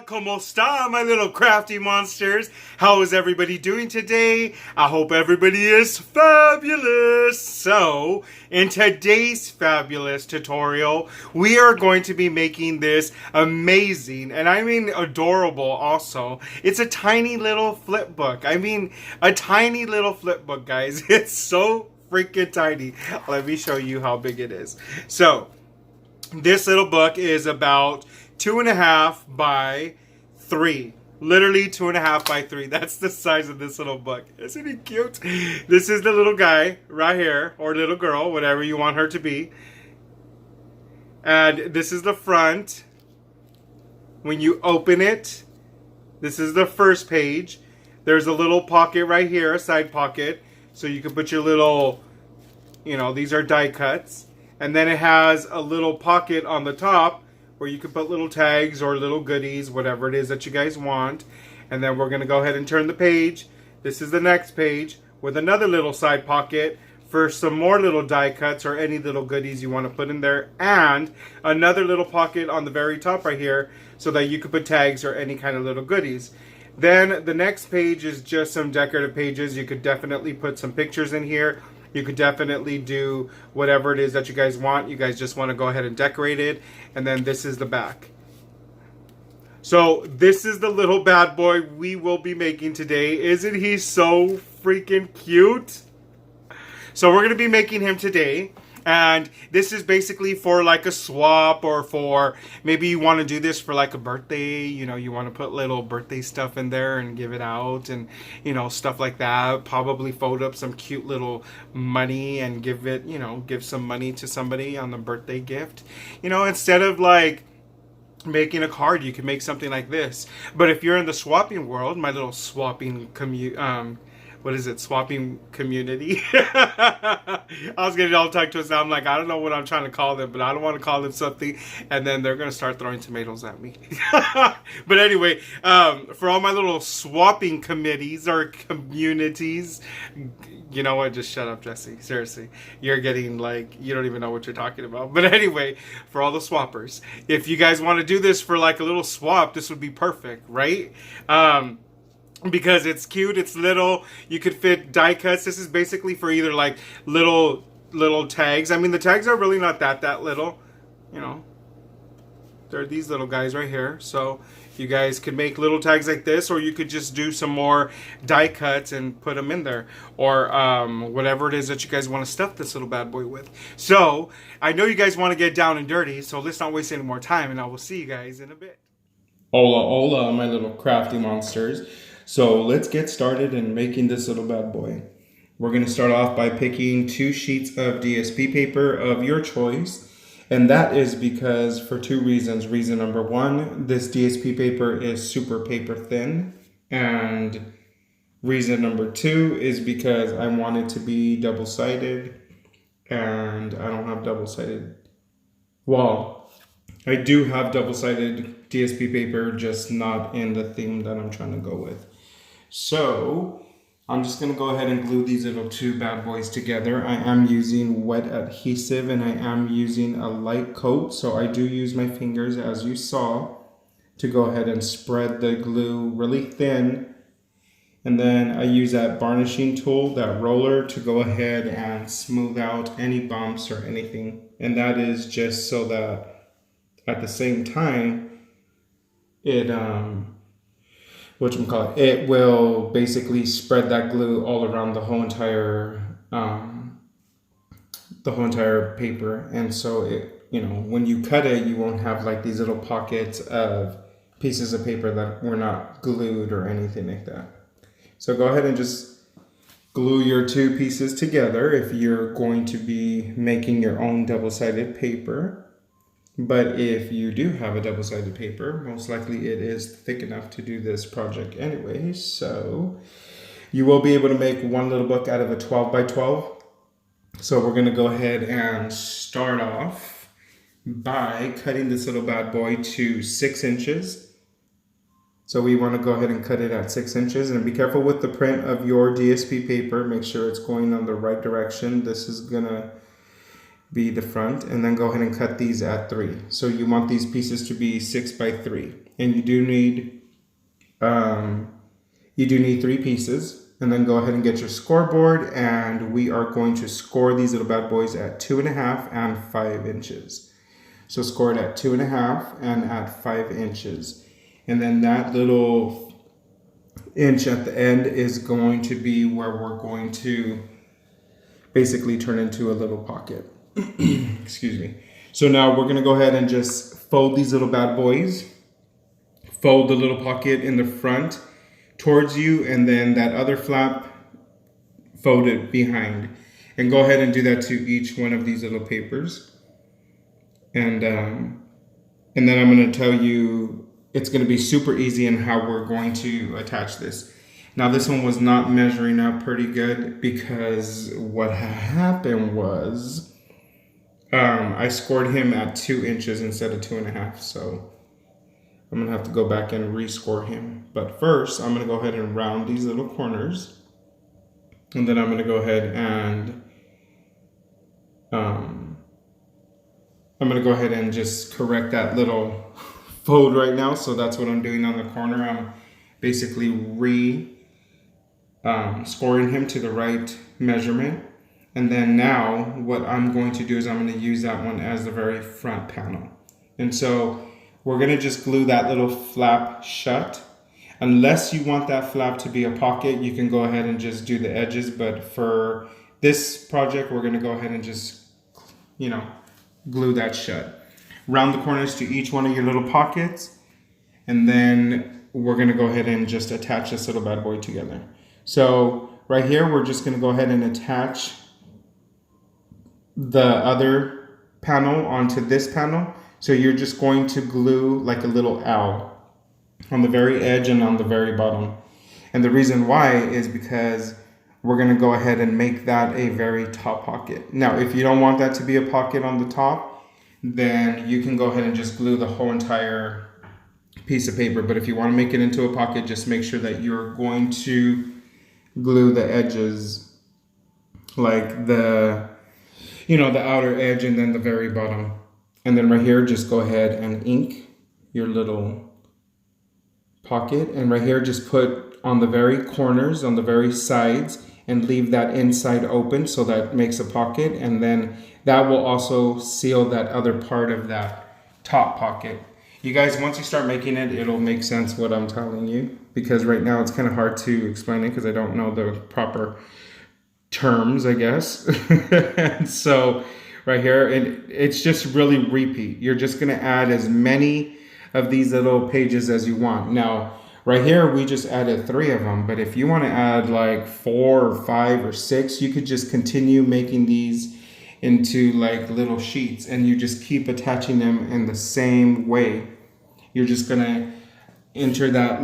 ¿Cómo está, my little crafty monsters? How is everybody doing today? I hope everybody is fabulous. So, in today's fabulous tutorial, we are going to be making this amazing, and I mean adorable also. It's a tiny little flip book. I mean, a tiny little flip book, guys. It's so freaking tiny. Let me show you how big it is. So, this little book is about 2.5 by 3. Literally 2.5 by 3. That's the size of this little book. Isn't he cute? This is the little guy right here, or little girl, whatever you want her to be. And this is the front. When you open it, this is the first page. There's a little pocket right here, a side pocket. So you can put your little, these are die cuts. And then it has a little pocket on the top where you can put little tags or little goodies, whatever it is that you guys want. And then we're going to go ahead and turn the page. This is the next page with another little side pocket for some more little die cuts or any little goodies you want to put in there. And another little pocket on the very top right here so that you can put tags or any kind of little goodies. Then the next page is just some decorative pages. You could definitely put some pictures in here. You could definitely do whatever it is that you guys want. You guys just want to go ahead and decorate it. And then this is the back. So this is the little bad boy we will be making today. Isn't he so freaking cute? So we're going to be making him today. And this is basically for like a swap, or for maybe you want to do this for like a birthday. You want to put little birthday stuff in there and give it out, and stuff like that. Probably fold up some cute little money and give it, give some money to somebody on the birthday gift. Instead of like making a card, you can make something like this. But if you're in the swapping world, my little swapping swapping community. I was getting all tongue twisted. I'm like, I don't know what I'm trying to call them, but I don't want to call them something, and then they're going to start throwing tomatoes at me. But anyway, for all my little swapping committees or communities, you know what? Just shut up, Jesse. Seriously. You're getting you don't even know what you're talking about. But anyway, for all the swappers, if you guys want to do this for like a little swap, this would be perfect, right? Because it's cute, it's little, you could fit die cuts. This is basically for either like little tags. I mean, the tags are really not that little, They're these little guys right here. So you guys could make little tags like this, or you could just do some more die cuts and put them in there, or whatever it is that you guys want to stuff this little bad boy with. So I know you guys want to get down and dirty, so let's not waste any more time, and I will see you guys in a bit. Hola, hola, my little crafty monsters. So let's get started in making this little bad boy. We're going to start off by picking 2 sheets of DSP paper of your choice. And that is because for 2 reasons. Reason number 1, this DSP paper is super paper thin. And reason number 2 is because I want it to be double-sided. And I don't have double-sided. Well, I do have double-sided DSP paper, just not in the theme that I'm trying to go with. So I'm just going to go ahead and glue these little 2 bad boys together. I am using wet adhesive, and I am using a light coat. So I do use my fingers, as you saw, to go ahead and spread the glue really thin. And then I use that varnishing tool, that roller, to go ahead and smooth out any bumps or anything. And that is just so that at the same time, it will basically spread that glue all around the whole entire paper. And so when you cut it, you won't have like these little pockets of pieces of paper that were not glued or anything like that. So go ahead and just glue your 2 pieces together if you're going to be making your own double-sided paper. But if you do have a double-sided paper, most likely it is thick enough to do this project anyway. So you will be able to make one little book out of a 12 by 12. So we're going to go ahead and start off by cutting this little bad boy to 6 inches. So we want to go ahead and cut it at 6 inches. And be careful with the print of your DSP paper. Make sure it's going on the right direction. This is going to be the front, and then go ahead and cut these at 3. So you want these pieces to be 6 by 3. and you do need 3 pieces. And then go ahead and get your scoreboard, and we are going to score these little bad boys at 2.5 and 5 inches. So score it at 2.5 and at 5 inches. And then that little inch at the end is going to be where we're going to basically turn into a little pocket. Excuse me. So now we're going to go ahead and just fold these little bad boys. Fold the little pocket in the front towards you, and then that other flap, fold it behind. And go ahead and do that to each one of these little papers. And then I'm going to tell you, it's going to be super easy in how we're going to attach this. Now this one was not measuring up pretty good, because what happened was I scored him at 2 inches instead of 2.5. So I'm going to have to go back and rescore him. But first, I'm going to go ahead and round these little corners. And then I'm going to go ahead and just correct that little fold right now. So that's what I'm doing on the corner. I'm basically scoring him to the right measurement. And then now what I'm going to do is I'm going to use that one as the very front panel. And so we're going to just glue that little flap shut. Unless you want that flap to be a pocket, you can go ahead and just do the edges. But for this project, we're going to go ahead and just, glue that shut. Round the corners to each one of your little pockets. And then we're going to go ahead and just attach this little bad boy together. So right here, we're just going to go ahead and attach the other panel onto this panel. So you're just going to glue like a little L on the very edge and on the very bottom. And the reason why is because we're going to go ahead and make that a very top pocket. Now, if you don't want that to be a pocket on the top, then you can go ahead and just glue the whole entire piece of paper. But if you want to make it into a pocket, just make sure that you're going to glue the edges, like the outer edge and then the very bottom. And then right here, just go ahead and ink your little pocket. And right here, just put on the very corners, on the very sides, and leave that inside open so that makes a pocket. And then that will also seal that other part of that top pocket. You guys, once you start making it, it'll make sense what I'm telling you, because right now it's kind of hard to explain it because I don't know the proper terms, I guess. And so right here, and it's just really repeat. You're just going to add as many of these little pages as you want. Now, right here, we just added 3 of them, but if you want to add like 4 or 5 or 6, you could just continue making these into like little sheets, and you just keep attaching them in the same way. You're just going to enter that,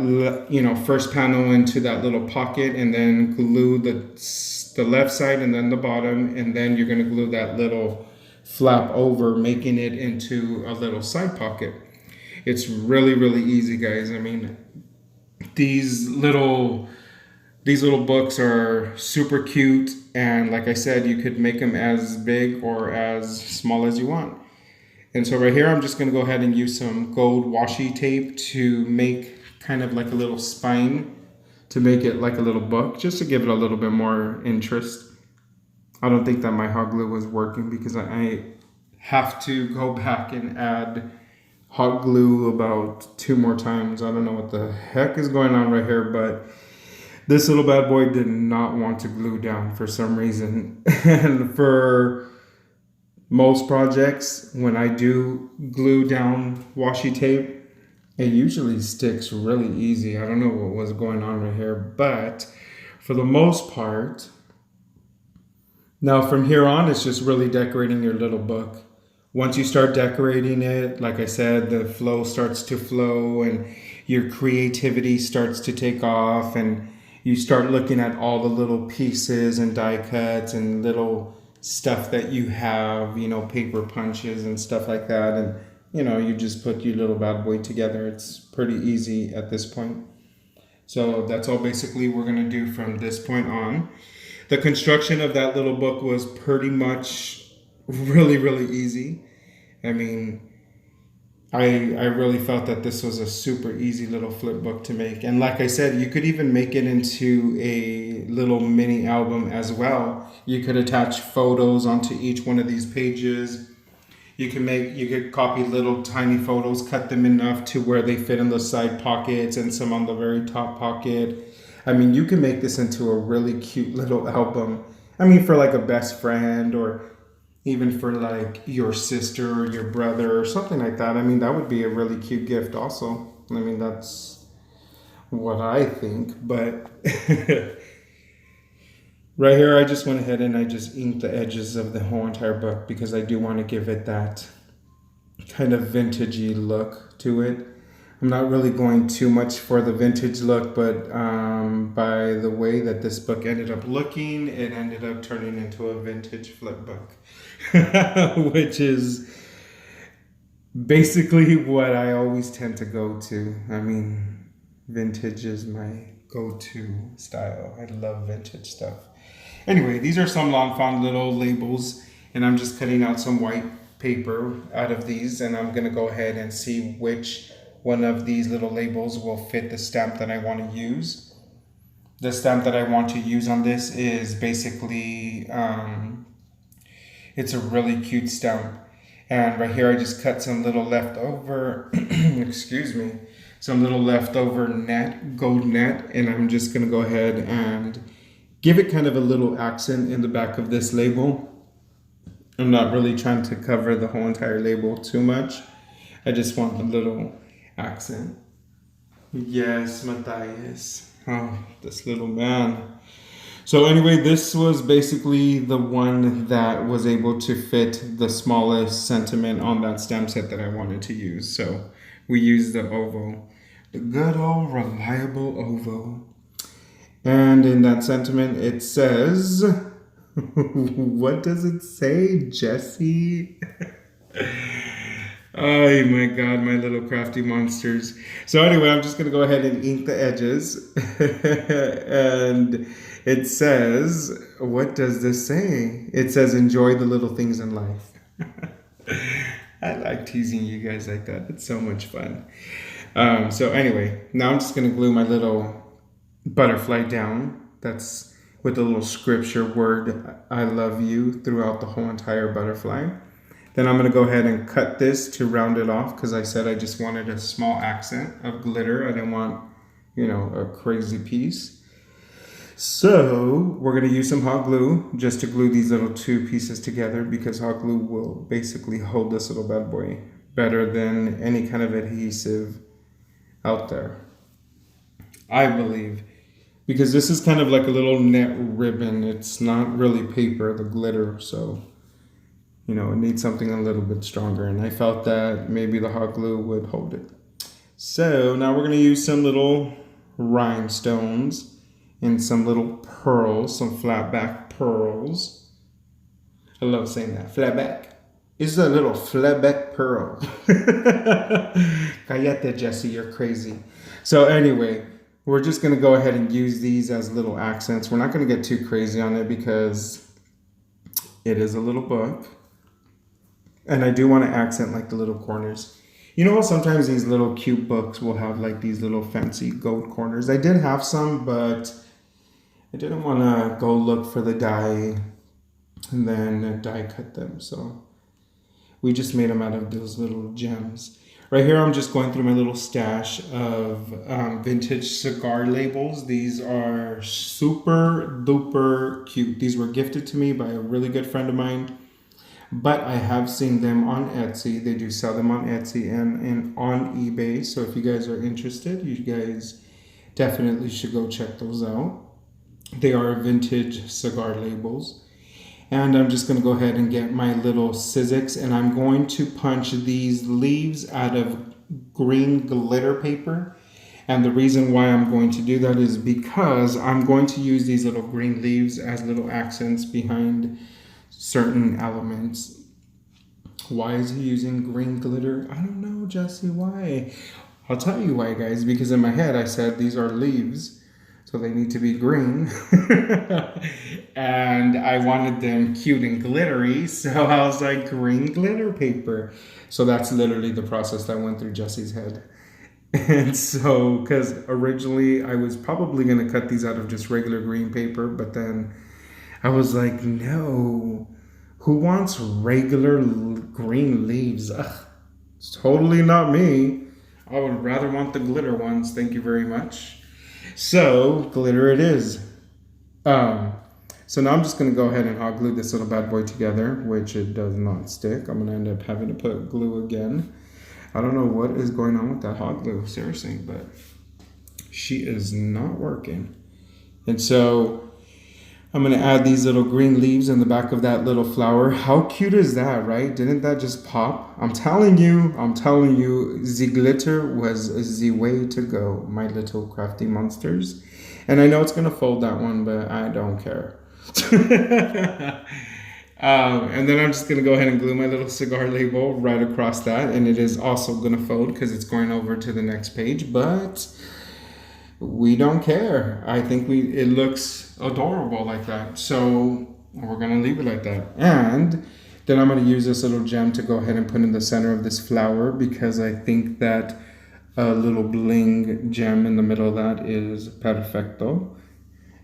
first panel into that little pocket, and then glue the left side and then the bottom, and then you're going to glue that little flap over, making it into a little side pocket. It's really, really easy, guys. I mean, these little books are super cute, and like I said, you could make them as big or as small as you want. And so right here, I'm just going to go ahead and use some gold washi tape to make kind of like a little spine, to make it like a little book, just to give it a little bit more interest. I don't think that my hot glue was working because I have to go back and add hot glue about 2 more times. I don't know what the heck is going on right here, but this little bad boy did not want to glue down for some reason. And for most projects, when I do glue down washi tape, it usually sticks really easy. I don't know what was going on right here, but for the most part, now from here on, it's just really decorating your little book. Once you start decorating it, like I said, the flow starts to flow and your creativity starts to take off, and you start looking at all the little pieces and die cuts and little stuff that you have, paper punches and stuff like that. And, you just put your little bad boy together. It's pretty easy at this point. So that's all basically we're going to do from this point on. The construction of that little book was pretty much really, really easy. I mean, I really felt that this was a super easy little flip book to make. And like I said, you could even make it into a little mini album as well. You could attach photos onto each one of these pages. You could copy little tiny photos, cut them enough to where they fit in the side pockets and some on the very top pocket. I mean, you can make this into a really cute little album. I mean, for like a best friend or even for like your sister or your brother or something like that. I mean, that would be a really cute gift also. I mean, that's what I think. But right here, I just went ahead and I just inked the edges of the whole entire book because I do want to give it that kind of vintagey look to it. I'm not really going too much for the vintage look, but by the way that this book ended up looking, it ended up turning into a vintage flip book, which is basically what I always tend to go to. I mean, vintage is my go-to style. I love vintage stuff. Anyway, these are some Lawn Fawn little labels, and I'm just cutting out some white paper out of these, and I'm gonna go ahead and see which one of these little labels will fit the stamp that I want to use. The stamp that I want to use on this is basically, it's a really cute stamp. And right here I just cut some little leftover, excuse me, some little leftover net, gold net, and I'm just gonna go ahead and give it kind of a little accent in the back of this label. I'm not really trying to cover the whole entire label too much. I just want the little accent. Yes, Matthias. Oh, this little man. So anyway, this was basically the one that was able to fit the smallest sentiment on that stamp set that I wanted to use. So we used the oval, the good old reliable oval. And in that sentiment, it says, what does it say, Jesse? Oh my God, my little crafty monsters. So anyway, I'm just going to go ahead and ink the edges. And it says, what does this say? It says, enjoy the little things in life. I like teasing you guys like that. It's so much fun. So anyway, now I'm just going to glue my little butterfly down. That's with the little scripture word, I love you, throughout the whole entire butterfly. Then I'm going to go ahead and cut this to round it off because I said I just wanted a small accent of glitter. I didn't want, you know, a crazy piece. So we're going to use some hot glue just to glue these little two pieces together because hot glue will basically hold this little bad boy better than any kind of adhesive out there, I believe. Because this is kind of like a little net ribbon. It's not really paper, the glitter, so you know, it needs something a little bit stronger, and I felt that maybe the hot glue would hold it. So now we're going to use some little rhinestones and some little pearls, some flat back pearls. I love saying that, flat back. It's a little flat back pearl. Cállate, Jesse, you're crazy. So anyway, we're just going to go ahead and use these as little accents. We're not going to get too crazy on it because it is a little book. And I do want to accent like the little corners. You know, sometimes these little cute books will have like these little fancy gold corners. I did have some, but I didn't want to go look for the die and then die cut them. So we just made them out of those little gems. Right here, I'm just going through my little stash of vintage cigar labels. These are super duper cute. These were gifted to me by a really good friend of mine. But I have seen them on Etsy. They do sell them on Etsy and on eBay. So if you guys are interested, you guys definitely should go check those out. They are vintage cigar labels. And I'm just going to go ahead and get my little Sizzix, and I'm going to punch these leaves out of green glitter paper. And the reason why I'm going to do that is because I'm going to use these little green leaves as little accents behind certain elements. Why is he using green glitter? I don't know, Jesse, why? I'll tell you why, guys, because in my head I said these are leaves. So so they need to be green. And I wanted them cute and glittery, so I was like, green glitter paper. So that's literally the process that went through Jesse's head. And so, because originally I was probably going to cut these out of just regular green paper, but then I was like, no, who wants regular green leaves? Ugh, it's totally not me. I would rather want the glitter ones. Thank you very much. So, glitter it is. So now I'm just going to go ahead and hot glue this little bad boy together, which it does not stick. I'm going to end up having to put glue again. I don't know what is going on with that hot glue, seriously, but she is not working. And so I'm going to add these little green leaves in the back of that little flower. How cute is that, right? Didn't that just pop? I'm telling you, the glitter was the way to go, my little crafty monsters. And I know it's going to fold that one, but I don't care. And then I'm just going to go ahead and glue my little cigar label right across that. And it is also going to fold because it's going over to the next page. But we don't care. I think it looks adorable like that. So we're going to leave it like that. And then I'm going to use this little gem to go ahead and put in the center of this flower because I think that a little bling gem in the middle of that is perfecto.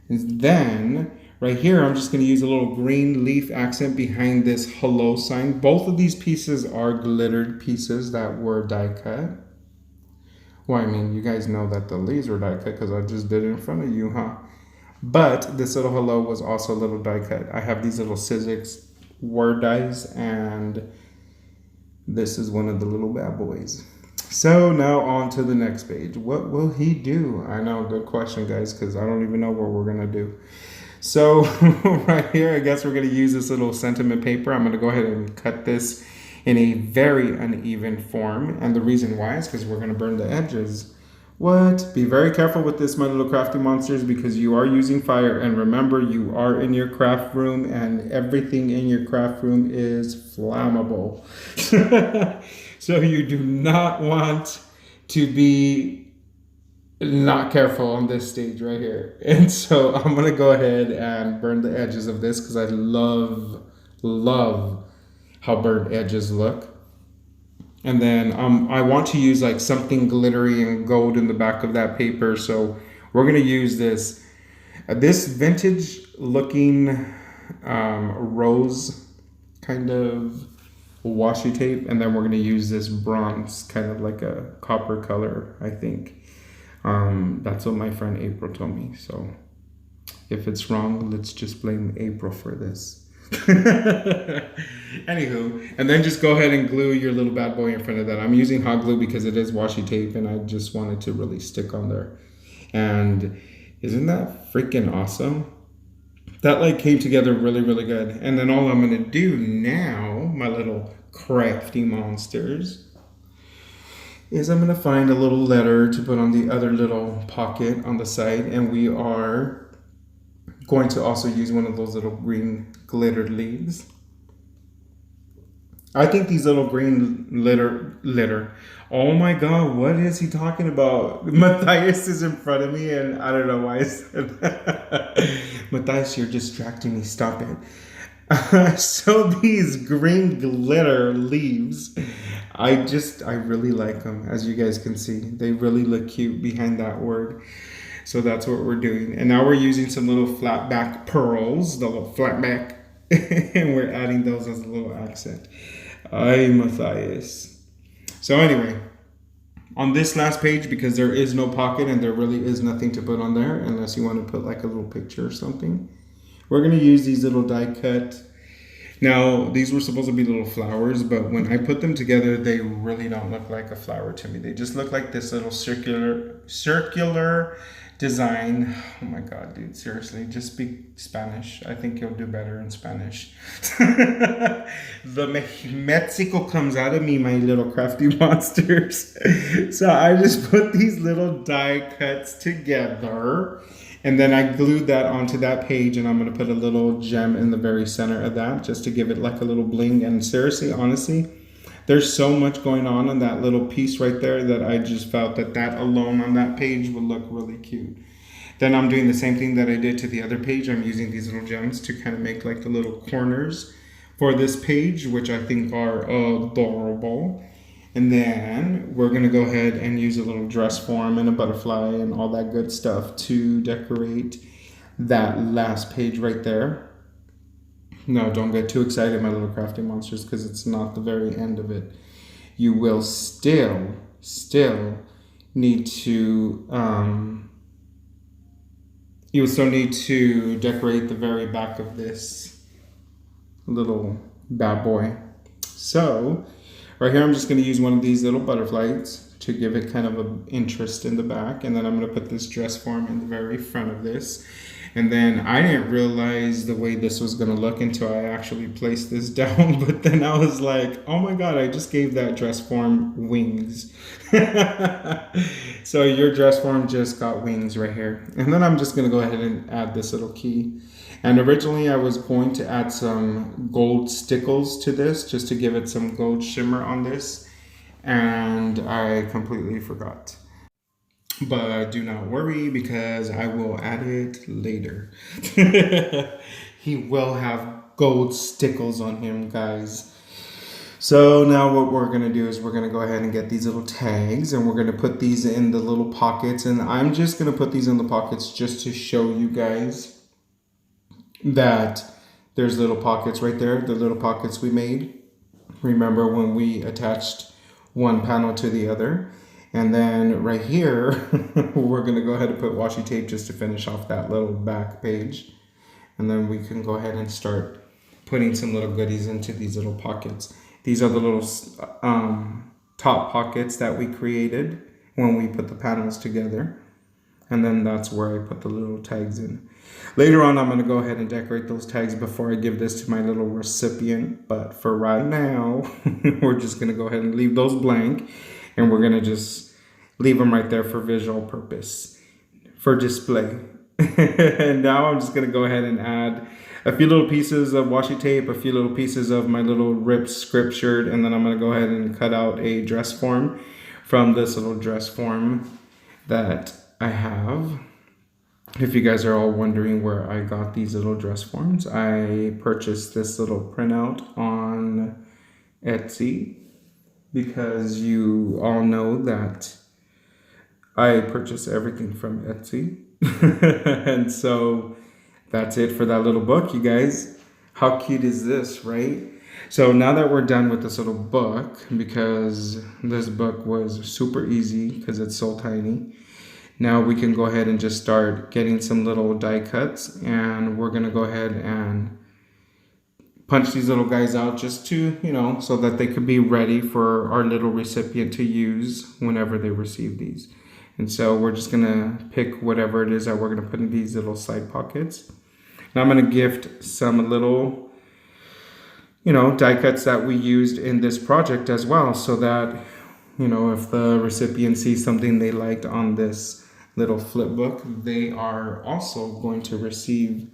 And then right here, I'm just going to use a little green leaf accent behind this hello sign. Both of these pieces are glittered pieces that were die cut. Well, I mean, you guys know that the leaves were die cut because I just did it in front of you, huh? But this little hello was also a little die cut. I have these little Sizzix word dies, and this is one of the little bad boys. So now on to the next page. What will he do? I know, good question, guys, because I don't even know what we're going to do. So right here, I guess we're going to use this little sentiment paper. I'm going to go ahead and cut this in a very uneven form. And the reason why is because we're going to burn the edges. What? Be very careful with this, my little crafty monsters, because you are using fire. And remember, you are in your craft room and everything in your craft room is flammable. So you do not want to be not careful on this stage right here. And so I'm going to go ahead and burn the edges of this because I love how burnt edges look. And then I want to use like something glittery and gold in the back of that paper. So we're going to use this vintage looking rose kind of washi tape. And then we're going to use this bronze, kind of like a copper color, I think. That's what my friend April told me. So if it's wrong, let's just blame April for this. Anywho, and then just go ahead and glue your little bad boy in front of that. I'm using hot glue because it is washi tape and I just wanted to really stick on there. And isn't that freaking awesome? That like came together really, really good. And then all I'm going to do now, my little crafty monsters, is I'm going to find a little letter to put on the other little pocket on the side. And we are going to also use one of those little green glittered leaves. I think these little green litter. Oh my God, what is he talking about? Matthias is in front of me and I don't know why I said that. Matthias, you're distracting me, stop it. So these green glitter leaves, I really like them. As you guys can see, they really look cute behind that word. So that's what we're doing. And now we're using some little flat back pearls, the little flat back, and we're adding those as a little accent. Ay, Matthias. So anyway, on this last page, because there is no pocket and there really is nothing to put on there, unless you want to put like a little picture or something, we're going to use these little die cut. Now, these were supposed to be little flowers, but when I put them together, they really don't look like a flower to me. They just look like this little circular design. Oh my God, dude, seriously, just speak Spanish. I think you'll do better in Spanish. The Mexico comes out of me, my little crafty monsters. So I just put these little die cuts together. And then I glued that onto that page, and I'm going to put a little gem in the very center of that just to give it like a little bling. And seriously, honestly, there's so much going on in that little piece right there that I just felt that alone on that page would look really cute. Then I'm doing the same thing that I did to the other page. I'm using these little gems to kind of make like the little corners for this page, which I think are adorable. And then we're going to go ahead and use a little dress form and a butterfly and all that good stuff to decorate that last page right there. No, don't get too excited, my little crafty monsters, because it's not the very end of it. You will still need to you will still need to decorate the very back of this little bad boy. So right here I'm just going to use one of these little butterflies to give it kind of an interest in the back, and then I'm going to put this dress form in the very front of this. And then I didn't realize the way this was going to look until I actually placed this down. But then I was like, oh my God, I just gave that dress form wings. So your dress form just got wings right here. And then I'm just going to go ahead and add this little key. And originally I was going to add some gold stickles to this just to give it some gold shimmer on this. And I completely forgot. But do not worry, because I will add it later. He will have gold stickles on him, guys. So now what we're going to do is we're going to go ahead and get these little tags, and we're going to put these in the little pockets. And I'm just going to put these in the pockets just to show you guys that there's little pockets right there, the little pockets we made. Remember when we attached one panel to the other? And then right here, we're going to go ahead and put washi tape just to finish off that little back page. And then we can go ahead and start putting some little goodies into these little pockets. These are the little top pockets that we created when we put the panels together. And then that's where I put the little tags in. Later on, I'm going to go ahead and decorate those tags before I give this to my little recipient. But for right now, we're just going to go ahead and leave those blank. And we're going to just leave them right there for visual purpose, for display. And now I'm just going to go ahead and add a few little pieces of washi tape, a few little pieces of my little ripped script shirt, and then I'm going to go ahead and cut out a dress form from this little dress form that I have. If you guys are all wondering where I got these little dress forms, I purchased this little printout on Etsy, because you all know that I purchase everything from Etsy. And so that's it for that little book, you guys. How cute is this, right? So now that we're done with this little book, because this book was super easy because it's so tiny, now we can go ahead and just start getting some little die cuts, and we're going to go ahead and punch these little guys out just to, so that they could be ready for our little recipient to use whenever they receive these. And so we're just going to pick whatever it is that we're going to put in these little side pockets. Now I'm going to gift some little, die cuts that we used in this project as well, so that, if the recipient sees something they liked on this little flip book, they are also going to receive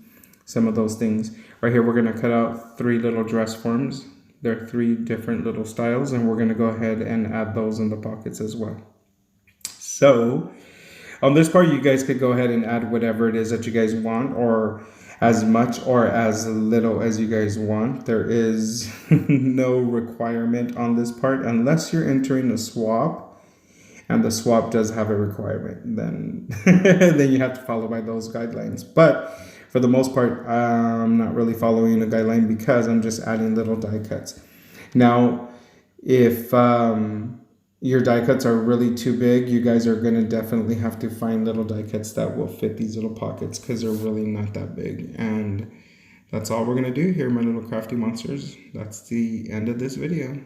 some of those things. Right here, we're going to cut out 3 little dress forms. They're 3 different little styles, and we're going to go ahead and add those in the pockets as well. So on this part, you guys could go ahead and add whatever it is that you guys want, or as much or as little as you guys want. There is no requirement on this part unless you're entering a swap, and the swap does have a requirement. Then then you have to follow by those guidelines. But for the most part, I'm not really following a guideline because I'm just adding little die cuts. Now, if your die cuts are really too big, you guys are going to definitely have to find little die cuts that will fit these little pockets, because they're really not that big. And that's all we're going to do here, my little crafty monsters. That's the end of this video.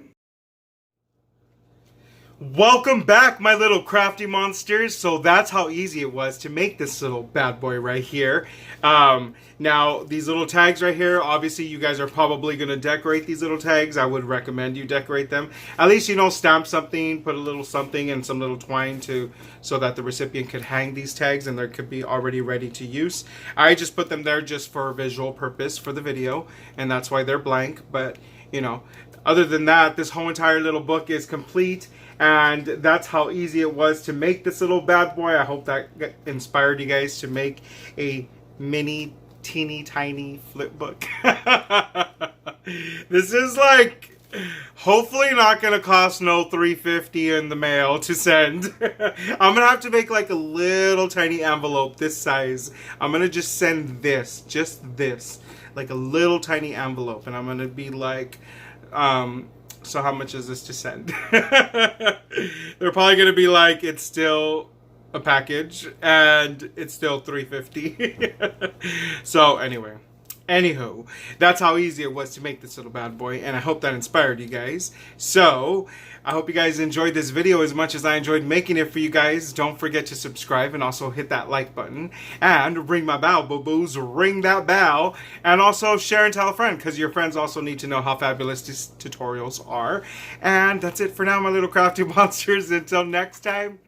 Welcome back, my little crafty monsters. So that's how easy it was to make this little bad boy right here. Now, these little tags right here, obviously you guys are probably going to decorate these little tags. I would recommend you decorate them. At least, stamp something, put a little something and some little twine so that the recipient could hang these tags and they could be already ready to use. I just put them there just for visual purpose for the video, and that's why they're blank. But other than that, this whole entire little book is complete, and that's how easy it was to make this little bad boy. I hope that inspired you guys to make a mini, teeny, tiny flip book. This is like, hopefully not gonna cost no $3.50 in the mail to send. I'm gonna have to make like a little tiny envelope this size. I'm gonna just send this, just this, like a little tiny envelope, and I'm gonna be like, so how much is this to send? They're probably gonna be like, it's still a package and it's still $3.50. So anyway. Anywho, that's how easy it was to make this little bad boy, and I hope that inspired you guys. So, I hope you guys enjoyed this video as much as I enjoyed making it for you guys. Don't forget to subscribe and also hit that like button. And ring my bell, boo-boos, ring that bell. And also share and tell a friend, because your friends also need to know how fabulous these tutorials are. And that's it for now, my little crafty monsters. Until next time,